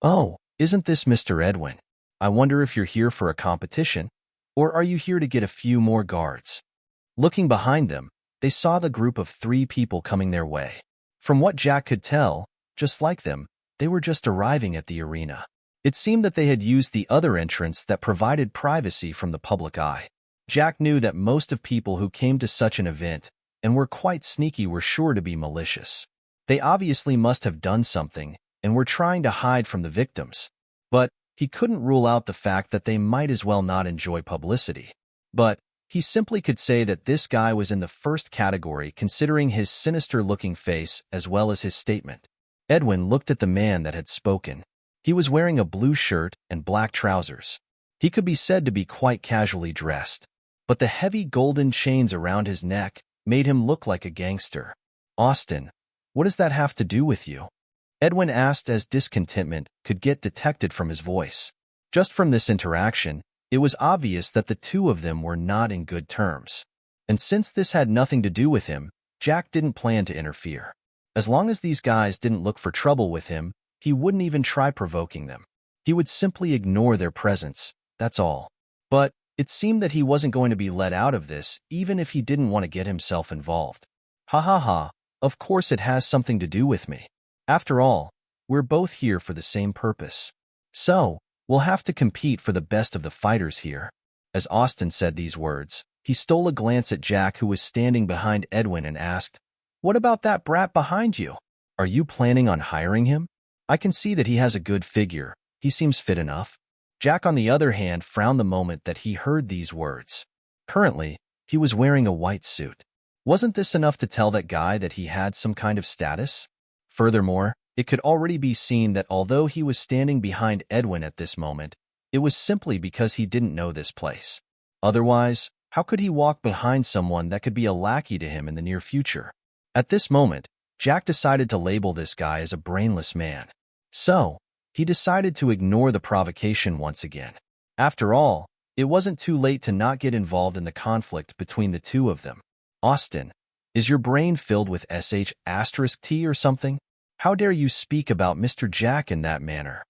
Oh, isn't this Mr. Edwin? I wonder if you're here for a competition, or are you here to get a few more guards? Looking behind them, they saw the group of 3 people coming their way. From what Jack could tell, just like them, they were just arriving at the arena. It seemed that they had used the other entrance that provided privacy from the public eye. Jack knew that most of people who came to such an event and were quite sneaky were sure to be malicious. They obviously must have done something and were trying to hide from the victims. But he couldn't rule out the fact that they might as well not enjoy publicity. But he simply could say that this guy was in the first category considering his sinister-looking face as well as his statement. Edwin looked at the man that had spoken. He was wearing a blue shirt and black trousers. He could be said to be quite casually dressed, but the heavy golden chains around his neck made him look like a gangster. "Austin, what does that have to do with you?" Edwin asked as discontentment could get detected from his voice. Just from this interaction, it was obvious that the two of them were not in good terms. And since this had nothing to do with him, Jack didn't plan to interfere. As long as these guys didn't look for trouble with him, he wouldn't even try provoking them. He would simply ignore their presence, that's all. But it seemed that he wasn't going to be let out of this, even if he didn't want to get himself involved. Ha ha ha, of course it has something to do with me. After all, we're both here for the same purpose. So, we'll have to compete for the best of the fighters here. As Austin said these words, he stole a glance at Jack, who was standing behind Edwin, and asked, "What about that brat behind you? Are you planning on hiring him? I can see that he has a good figure. He seems fit enough." Jack, on the other hand, frowned the moment that he heard these words. Currently, he was wearing a white suit. Wasn't this enough to tell that guy that he had some kind of status? Furthermore, it could already be seen that although he was standing behind Edwin at this moment, it was simply because he didn't know this place. Otherwise, how could he walk behind someone that could be a lackey to him in the near future? At this moment, Jack decided to label this guy as a brainless man. So, he decided to ignore the provocation once again. After all, it wasn't too late to not get involved in the conflict between the two of them. "Austin, is your brain filled with *T or something? How dare you speak about Mr. Jack in that manner?"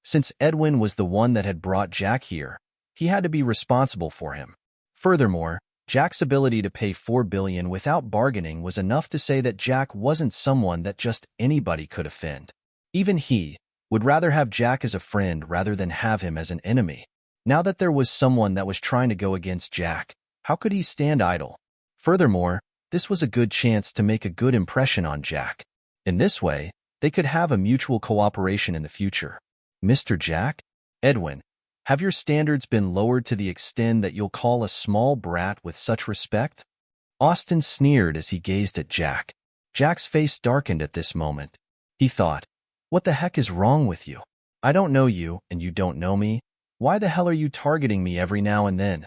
Since Edwin was the one that had brought Jack here, he had to be responsible for him. Furthermore, Jack's ability to pay $4 billion without bargaining was enough to say that Jack wasn't someone that just anybody could offend. Even he would rather have Jack as a friend rather than have him as an enemy. Now that there was someone that was trying to go against Jack, how could he stand idle? Furthermore, this was a good chance to make a good impression on Jack. In this way, they could have a mutual cooperation in the future. "Mr. Jack? Edwin, have your standards been lowered to the extent that you'll call a small brat with such respect?" Austin sneered as he gazed at Jack. Jack's face darkened at this moment. He thought, "What the heck is wrong with you? I don't know you, and you don't know me. Why the hell are you targeting me every now and then?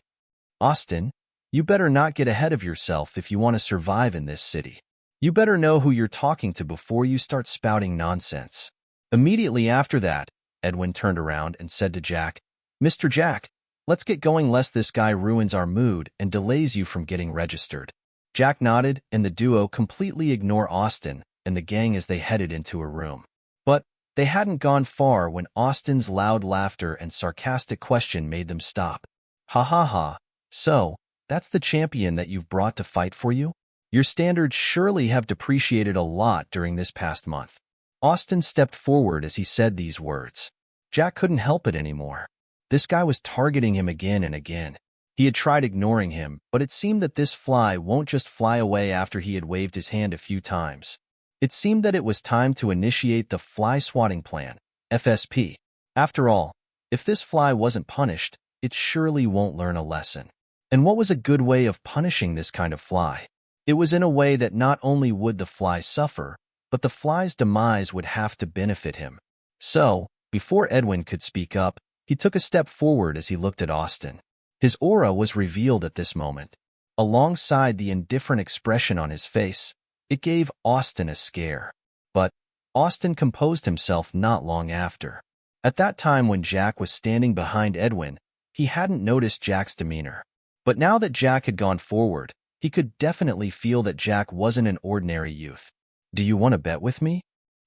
Austin, you better not get ahead of yourself if you want to survive in this city. You better know who you're talking to before you start spouting nonsense." Immediately after that, Edwin turned around and said to Jack, "Mr. Jack, let's get going lest this guy ruins our mood and delays you from getting registered." Jack nodded, and the duo completely ignored Austin and the gang as they headed into a room. But they hadn't gone far when Austin's loud laughter and sarcastic question made them stop. "Ha ha ha, so, that's the champion that you've brought to fight for you? Your standards surely have depreciated a lot during this past month." Austin stepped forward as he said these words. Jack couldn't help it anymore. This guy was targeting him again and again. He had tried ignoring him, but it seemed that this fly won't just fly away after he had waved his hand a few times. It seemed that it was time to initiate the Fly Swatting Plan, FSP. After all, if this fly wasn't punished, it surely won't learn a lesson. And what was a good way of punishing this kind of fly? It was in a way that not only would the fly suffer, but the fly's demise would have to benefit him. So, before Edwin could speak up, he took a step forward as he looked at Austin. His aura was revealed at this moment. Alongside the indifferent expression on his face, it gave Austin a scare. But Austin composed himself not long after. At that time when Jack was standing behind Edwin, he hadn't noticed Jack's demeanor. But now that Jack had gone forward, he could definitely feel that Jack wasn't an ordinary youth. "Do you want to bet with me?"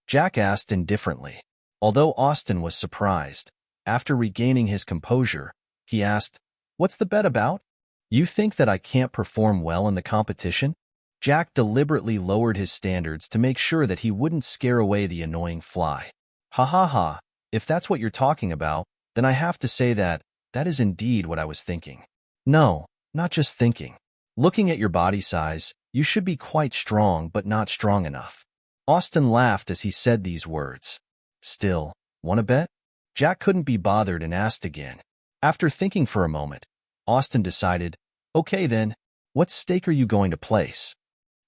Jack asked indifferently. Although Austin was surprised, after regaining his composure, he asked, "What's the bet about? You think that I can't perform well in the competition?" Jack deliberately lowered his standards to make sure that he wouldn't scare away the annoying fly. "Ha ha ha, if that's what you're talking about, then I have to say that is indeed what I was thinking." "No, not just thinking. Looking at your body size, you should be quite strong but not strong enough." Austin laughed as he said these words. "Still, wanna bet?" Jack couldn't be bothered and asked again. After thinking for a moment, Austin decided, "Okay then, what stake are you going to place?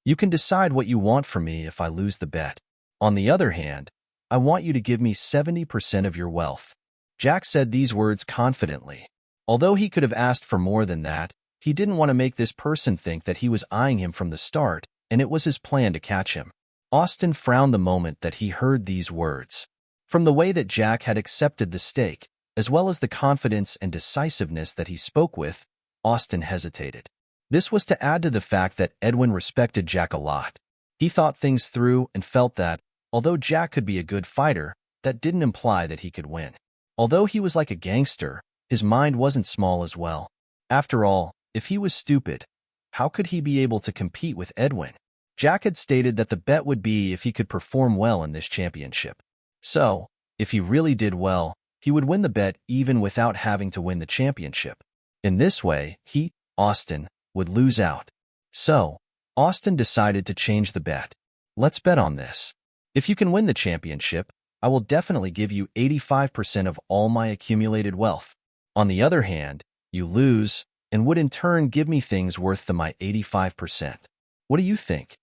You can decide what you want from me if I lose the bet. On the other hand, I want you to give me 70% of your wealth." Jack said these words confidently. Although he could have asked for more than that, he didn't want to make this person think that he was eyeing him from the start, and it was his plan to catch him. Austin frowned the moment that he heard these words. From the way that Jack had accepted the stake, as well as the confidence and decisiveness that he spoke with, Austin hesitated. This was to add to the fact that Edwin respected Jack a lot. He thought things through and felt that, although Jack could be a good fighter, that didn't imply that he could win. Although he was like a gangster, his mind wasn't small as well. After all, if he was stupid, how could he be able to compete with Edwin? Jack had stated that the bet would be if he could perform well in this championship. So, if he really did well, he would win the bet even without having to win the championship. In this way, he, Austin, would lose out. So, Austin decided to change the bet. "Let's bet on this. If you can win the championship, I will definitely give you 85% of all my accumulated wealth. On the other hand, you lose, and would in turn give me things worth my 85%. What do you think?"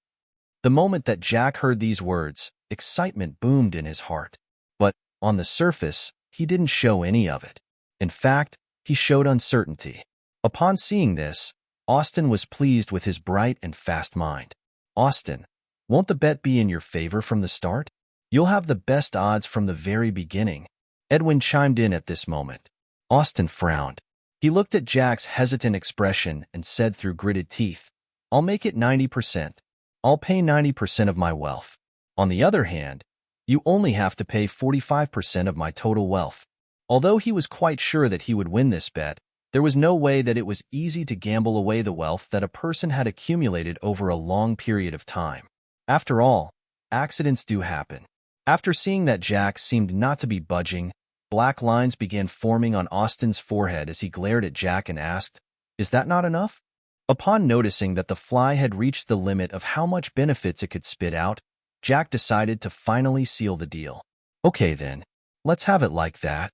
The moment that Jack heard these words, excitement boomed in his heart. But, on the surface, he didn't show any of it. In fact, he showed uncertainty. Upon seeing this, Austin was pleased with his bright and fast mind. "Austin, won't the bet be in your favor from the start? You'll have the best odds from the very beginning." Edwin chimed in at this moment. Austin frowned. He looked at Jack's hesitant expression and said through gritted teeth, "I'll make it 90%. I'll pay 90% of my wealth. On the other hand, you only have to pay 45% of my total wealth." Although he was quite sure that he would win this bet, there was no way that it was easy to gamble away the wealth that a person had accumulated over a long period of time. After all, accidents do happen. After seeing that Jack seemed not to be budging, black lines began forming on Austin's forehead as he glared at Jack and asked, "Is that not enough?" Upon noticing that the fly had reached the limit of how much benefits it could spit out, Jack decided to finally seal the deal. "Okay then, let's have it like that."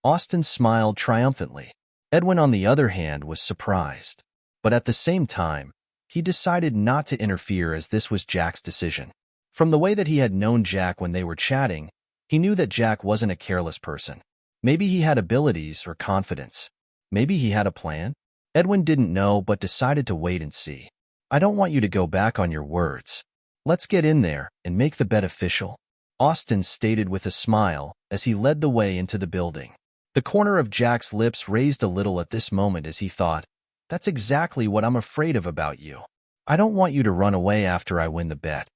Austin smiled triumphantly. Edwin, on the other hand, was surprised. But at the same time, he decided not to interfere as this was Jack's decision. From the way that he had known Jack when they were chatting, he knew that Jack wasn't a careless person. Maybe he had abilities or confidence. Maybe he had a plan. Edwin didn't know but decided to wait and see. "I don't want you to go back on your words. Let's get in there and make the bet official," Austin stated with a smile as he led the way into the building. The corner of Jack's lips raised a little at this moment as he thought, "That's exactly what I'm afraid of about you. I don't want you to run away after I win the bet."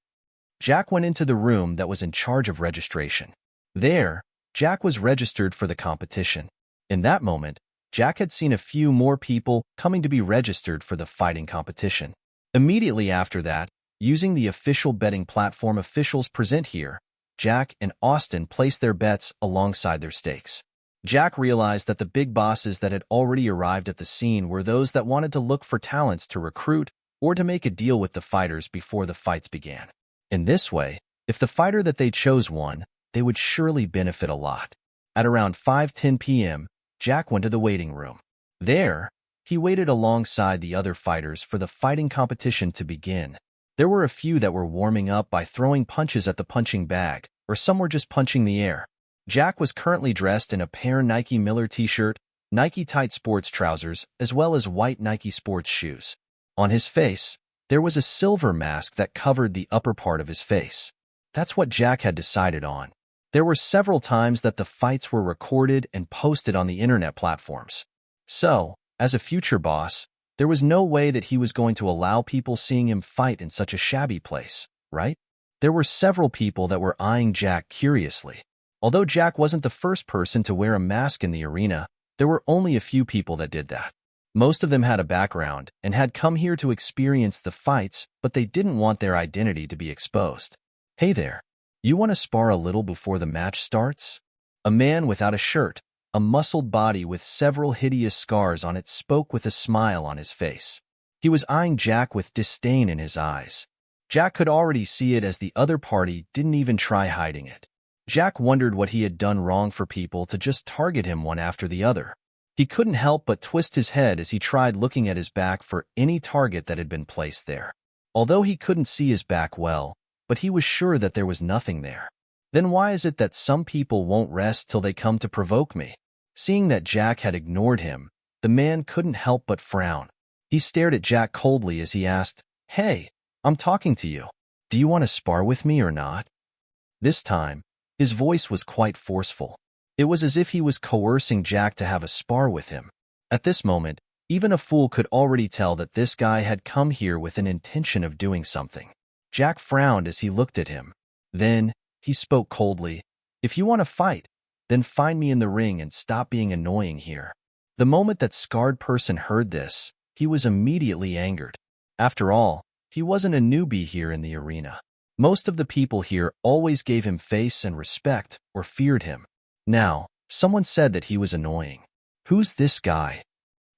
Jack went into the room that was in charge of registration. There, Jack was registered for the competition. In that moment, Jack had seen a few more people coming to be registered for the fighting competition. Immediately after that, using the official betting platform officials present here, Jack and Austin placed their bets alongside their stakes. Jack realized that the big bosses that had already arrived at the scene were those that wanted to look for talents to recruit or to make a deal with the fighters before the fights began. In this way, if the fighter that they chose won, they would surely benefit a lot. At around 5:10 p.m., Jack went to the waiting room. There, he waited alongside the other fighters for the fighting competition to begin. There were a few that were warming up by throwing punches at the punching bag, or some were just punching the air. Jack was currently dressed in a pair Nike Miller t-shirt, Nike tight sports trousers, as well as white Nike sports shoes. On his face, there was a silver mask that covered the upper part of his face. That's what Jack had decided on. There were several times that the fights were recorded and posted on the internet platforms. So, as a future boss, there was no way that he was going to allow people seeing him fight in such a shabby place, right? There were several people that were eyeing Jack curiously. Although Jack wasn't the first person to wear a mask in the arena, there were only a few people that did that. Most of them had a background and had come here to experience the fights, but they didn't want their identity to be exposed. Hey there, you want to spar a little before the match starts? A man without a shirt, a muscled body with several hideous scars on it, spoke with a smile on his face. He was eyeing Jack with disdain in his eyes. Jack could already see it, as the other party didn't even try hiding it. Jack wondered what he had done wrong for people to just target him one after the other. He couldn't help but twist his head as he tried looking at his back for any target that had been placed there. Although he couldn't see his back well, but he was sure that there was nothing there. Then why is it that some people won't rest till they come to provoke me? Seeing that Jack had ignored him, the man couldn't help but frown. He stared at Jack coldly as he asked, "Hey, I'm talking to you. Do you want to spar with me or not?" This time, his voice was quite forceful. It was as if he was coercing Jack to have a spar with him. At this moment, even a fool could already tell that this guy had come here with an intention of doing something. Jack frowned as he looked at him. Then, he spoke coldly, "If you want to fight, then find me in the ring and stop being annoying here." The moment that scarred person heard this, he was immediately angered. After all, he wasn't a newbie here in the arena. Most of the people here always gave him face and respect or feared him. Now, someone said that he was annoying. Who's this guy?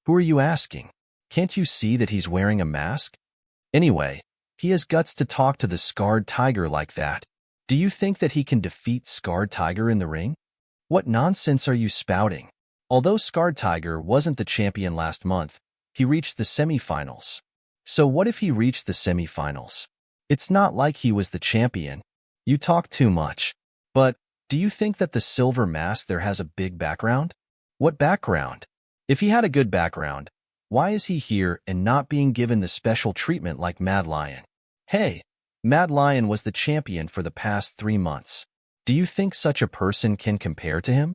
Who are you asking? Can't you see that he's wearing a mask? Anyway, he has guts to talk to the Scarred Tiger like that. Do you think that he can defeat Scarred Tiger in the ring? What nonsense are you spouting? Although Scarred Tiger wasn't the champion last month, he reached the semifinals. So what if he reached the semifinals? It's not like he was the champion. You talk too much. But, do you think that the silver mask there has a big background? What background? If he had a good background, why is he here and not being given the special treatment like Mad Lion? Hey, Mad Lion was the champion for the past 3 months. Do you think such a person can compare to him?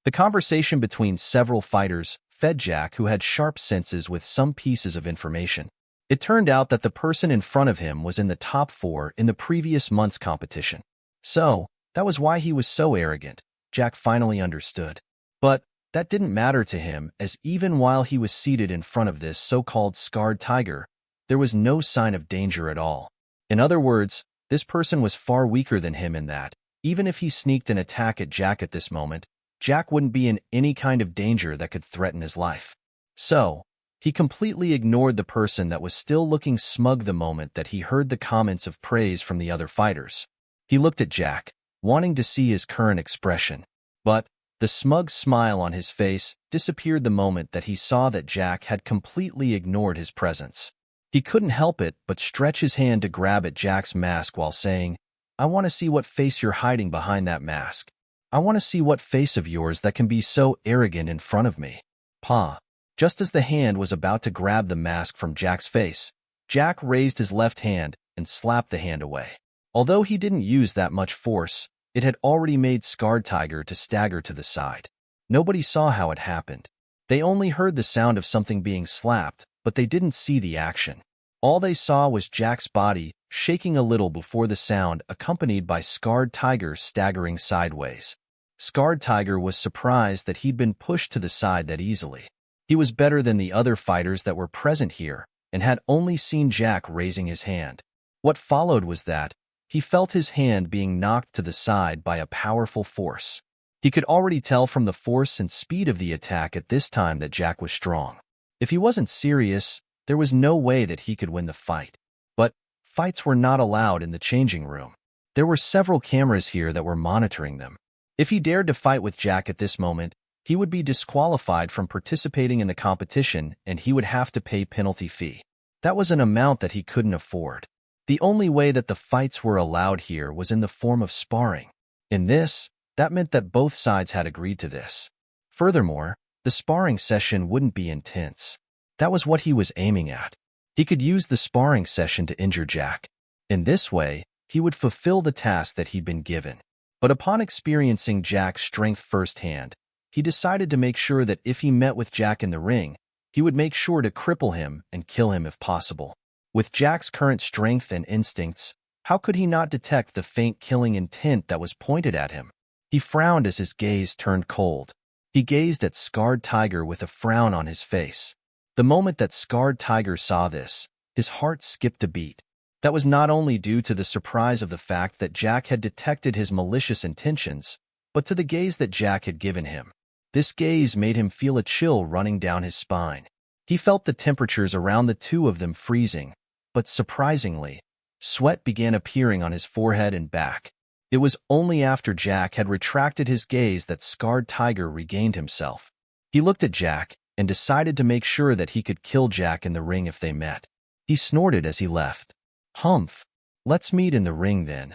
The conversation between several fighters fed Jack, who had sharp senses, with some pieces of information. It turned out that the person in front of him was in the top 4 in the previous month's competition. So, that was why he was so arrogant. Jack finally understood. But that didn't matter to him, as even while he was seated in front of this so-called Scarred Tiger, there was no sign of danger at all. In other words, this person was far weaker than him in that, even if he sneaked an attack at Jack at this moment, Jack wouldn't be in any kind of danger that could threaten his life. So, he completely ignored the person that was still looking smug the moment that he heard the comments of praise from the other fighters. He looked at Jack, wanting to see his current expression. But the smug smile on his face disappeared the moment that he saw that Jack had completely ignored his presence. He couldn't help it but stretch his hand to grab at Jack's mask while saying, "I want to see what face you're hiding behind that mask. I want to see what face of yours that can be so arrogant in front of me." Pa. Just as the hand was about to grab the mask from Jack's face, Jack raised his left hand and slapped the hand away. Although he didn't use that much force, it had already made Scarred Tiger to stagger to the side. Nobody saw how it happened. They only heard the sound of something being slapped, but they didn't see the action. All they saw was Jack's body shaking a little before the sound, accompanied by Scarred Tiger staggering sideways. Scarred Tiger was surprised that he'd been pushed to the side that easily. He was better than the other fighters that were present here and had only seen Jack raising his hand. What followed was that he felt his hand being knocked to the side by a powerful force. He could already tell from the force and speed of the attack at this time that Jack was strong. If he wasn't serious, there was no way that he could win the fight. But fights were not allowed in the changing room. There were several cameras here that were monitoring them. If he dared to fight with Jack at this moment, he would be disqualified from participating in the competition and he would have to pay penalty fee. That was an amount that he couldn't afford. The only way that the fights were allowed here was in the form of sparring. In this, that meant that both sides had agreed to this. Furthermore, the sparring session wouldn't be intense. That was what he was aiming at. He could use the sparring session to injure Jack. In this way, he would fulfill the task that he'd been given. But upon experiencing Jack's strength firsthand, he decided to make sure that if he met with Jack in the ring, he would make sure to cripple him and kill him if possible. With Jack's current strength and instincts, how could he not detect the faint killing intent that was pointed at him? He frowned as his gaze turned cold. He gazed at Scarred Tiger with a frown on his face. The moment that Scarred Tiger saw this, his heart skipped a beat. That was not only due to the surprise of the fact that Jack had detected his malicious intentions, but to the gaze that Jack had given him. This gaze made him feel a chill running down his spine. He felt the temperatures around the two of them freezing, but surprisingly, sweat began appearing on his forehead and back. It was only after Jack had retracted his gaze that Scarred Tiger regained himself. He looked at Jack and decided to make sure that he could kill Jack in the ring if they met. He snorted as he left. "Humph. Let's meet in the ring then."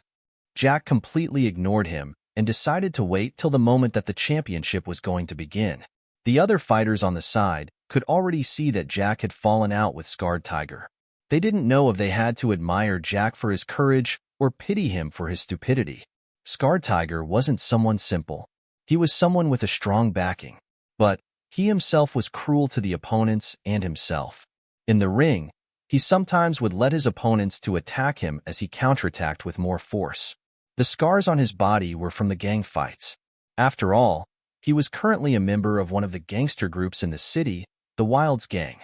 Jack completely ignored him and decided to wait till the moment that the championship was going to begin. The other fighters on the side could already see that Jack had fallen out with Scarred Tiger. They didn't know if they had to admire Jack for his courage or pity him for his stupidity. Scarred Tiger wasn't someone simple. He was someone with a strong backing. But he himself was cruel to the opponents and himself. In the ring, he sometimes would let his opponents to attack him as he counterattacked with more force. The scars on his body were from the gang fights. After all, he was currently a member of one of the gangster groups in the city, the Wilds Gang.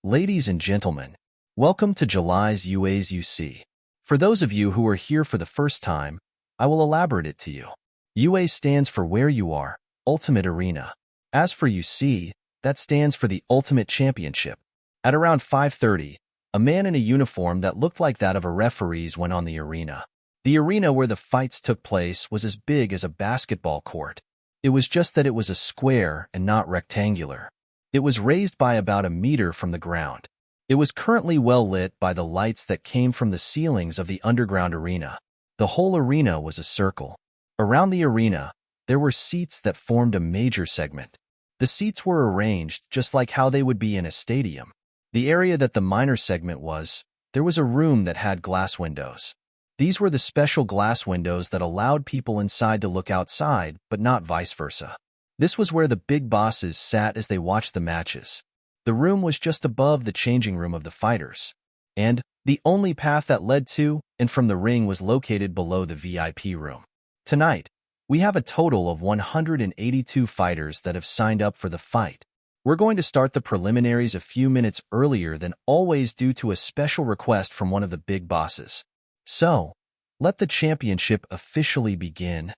Ladies and gentlemen, welcome to July's UA's UC. For those of you who are here for the first time, I will elaborate it to you. UA stands for Where You Are, Ultimate Arena. As for UC, that stands for the Ultimate Championship. At around 5:30, a man in a uniform that looked like that of a referee's went on the arena. The arena where the fights took place was as big as a basketball court. It was just that it was a square and not rectangular. It was raised by about a meter from the ground. It was currently well lit by the lights that came from the ceilings of the underground arena. The whole arena was a circle. Around the arena, there were seats that formed a major segment. The seats were arranged just like how they would be in a stadium. The area that the minor segment was, there was a room that had glass windows. These were the special glass windows that allowed people inside to look outside, but not vice versa. This was where the big bosses sat as they watched the matches. The room was just above the changing room of the fighters, and the only path that led to and from the ring was located below the VIP room. Tonight, we have a total of 182 fighters that have signed up for the fight. We're going to start the preliminaries a few minutes earlier than always due to a special request from one of the big bosses. So, let the championship officially begin.